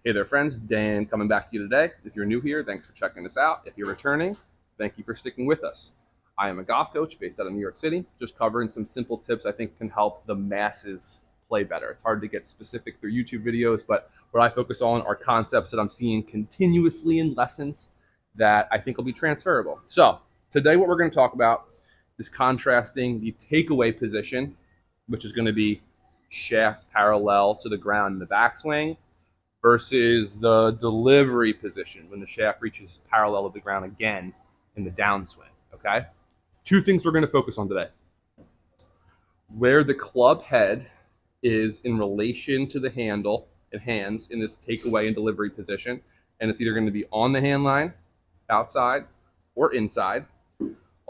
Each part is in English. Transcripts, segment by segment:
Hey there, friends. Dan coming back to you today. If you're new here, thanks for checking us out. If you're returning, thank you for sticking with us. I am a golf coach based out of New York City, just covering some simple tips I think can help the masses play better. It's hard to get specific through YouTube videos, but what I focus on are concepts that I'm seeing continuously in lessons that I think will be transferable. So, today what we're going to talk about is contrasting the takeaway position, which is going to be shaft parallel to the ground in the backswing, versus the delivery position when the shaft reaches parallel to the ground again in the downswing. Okay? Two things we're going to focus on today. Where the club head is in relation to the handle and hands in this takeaway and delivery position. And it's either going to be on the hand line, outside, or inside.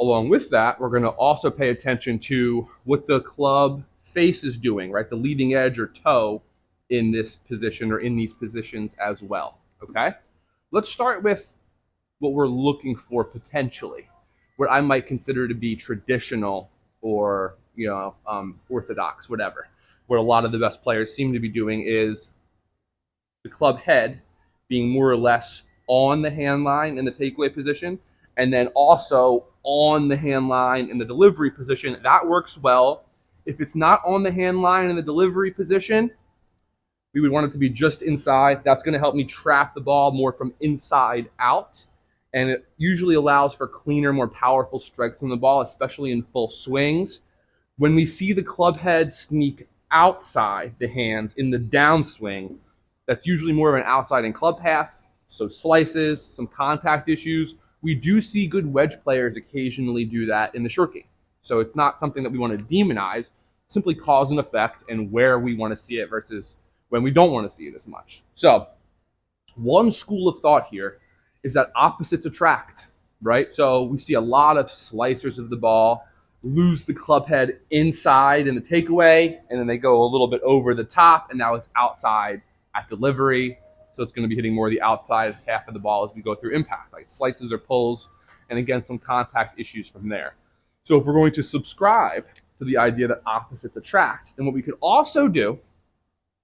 Along with that, we're going to also pay attention to what the club face is doing, right? The leading edge or toe in this position or in these positions as well. Okay? Let's start with what we're looking for potentially, what I might consider to be traditional or orthodox, whatever. What a lot of the best players seem to be doing is the club head being more or less on the hand line in the takeaway position, and then also on the hand line in the delivery position. That works well. If it's not on the hand line in the delivery position, we would want it to be just inside. That's going to help me trap the ball more from inside out. And it usually allows for cleaner, more powerful strikes on the ball, especially in full swings. When we see the club head sneak outside the hands in the downswing, that's usually more of an outside in club path. So slices, some contact issues. We do see good wedge players occasionally do that in the short game. So it's not something that we want to demonize, simply cause and effect and where we want to see it versus when we don't want to see it as much. So one school of thought here is that opposites attract, right? So we see a lot of slicers of the ball lose the club head inside in the takeaway, and then they go a little bit over the top, and now it's outside at delivery. So it's going to be hitting more of the outside half of the ball as we go through impact, like slices or pulls, and again, some contact issues from there. So if we're going to subscribe to the idea that opposites attract, then what we could also do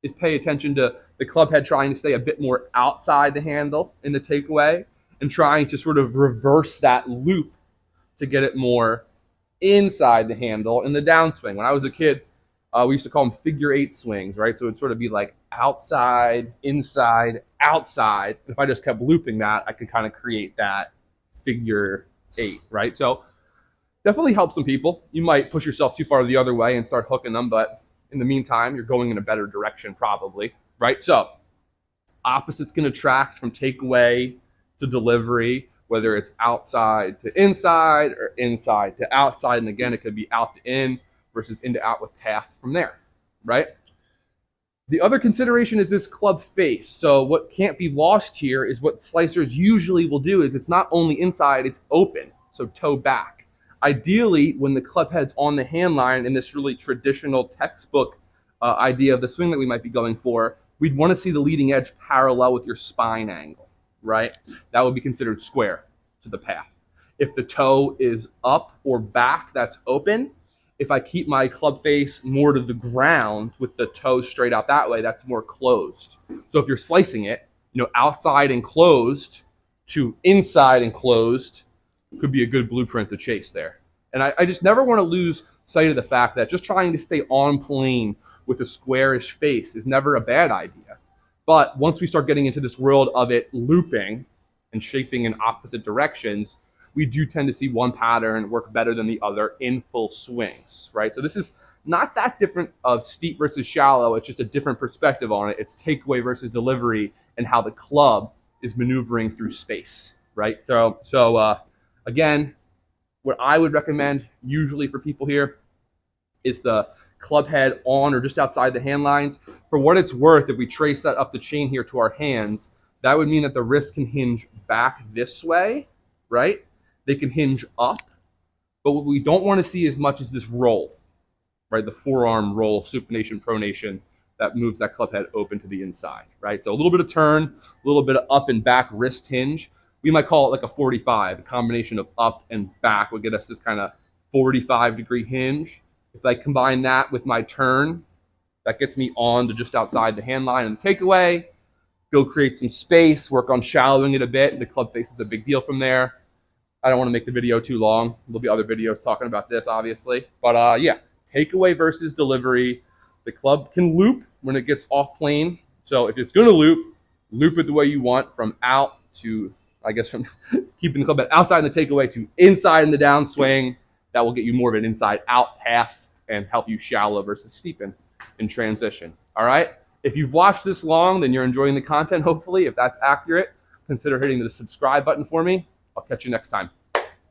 is pay attention to the club head trying to stay a bit more outside the handle in the takeaway and trying to sort of reverse that loop to get it more inside the handle in the downswing. When I was a kid, we used to call them figure eight swings, right? So it'd sort of be like outside, inside, outside. If I just kept looping that, I could kind of create that figure eight, right? So definitely help some people. You might push yourself too far the other way and start hooking them, but in the meantime, you're going in a better direction probably, right? So opposites can attract from takeaway to delivery, whether it's outside to inside or inside to outside. And again, it could be out to in versus in to out with path from there, right? The other consideration is this club face. So what can't be lost here is what slicers usually will do is it's not only inside, it's open, so toe back. Ideally, when the club head's on the hand line in this really traditional textbook idea of the swing that we might be going for, we'd want to see the leading edge parallel with your spine angle, right? That would be considered square to the path. If the toe is up or back, that's open. If I keep my club face more to the ground with the toe straight out that way, that's more closed. So if you're slicing it, outside and closed to inside and closed could be a good blueprint to chase there. And I just never want to lose sight of the fact that just trying to stay on plane with a squarish face is never a bad idea. But once we start getting into this world of it looping and shaping in opposite directions, we do tend to see one pattern work better than the other in full swings, right? So this is not that different of steep versus shallow. It's just a different perspective on it. It's takeaway versus delivery and how the club is maneuvering through space, right? So again, what I would recommend usually for people here is the club head on or just outside the hand lines. For what it's worth, if we trace that up the chain here to our hands, that would mean that the wrist can hinge back this way, right? They can hinge up. But what we don't want to see as much is this roll, right? The forearm roll, supination, pronation, that moves that club head open to the inside, right? So a little bit of turn, a little bit of up and back wrist hinge. We might call it like a 45. A combination of up and back would get us this kind of 45-degree hinge. If I combine that with my turn, that gets me on to just outside the hand line and the takeaway. go create some space, work on shallowing it a bit. The club face is a big deal from there. I don't want to make the video too long. There'll be other videos talking about this, obviously. But yeah, takeaway versus delivery. The club can loop when it gets off plane. So if it's going to loop it the way you want, from out to, I guess, from keeping the club outside in the takeaway to inside in the downswing. That will get you more of an inside-out path and help you shallow versus steepen in transition. All right? If you've watched this long, then you're enjoying the content, hopefully. If that's accurate, consider hitting the subscribe button for me. I'll catch you next time.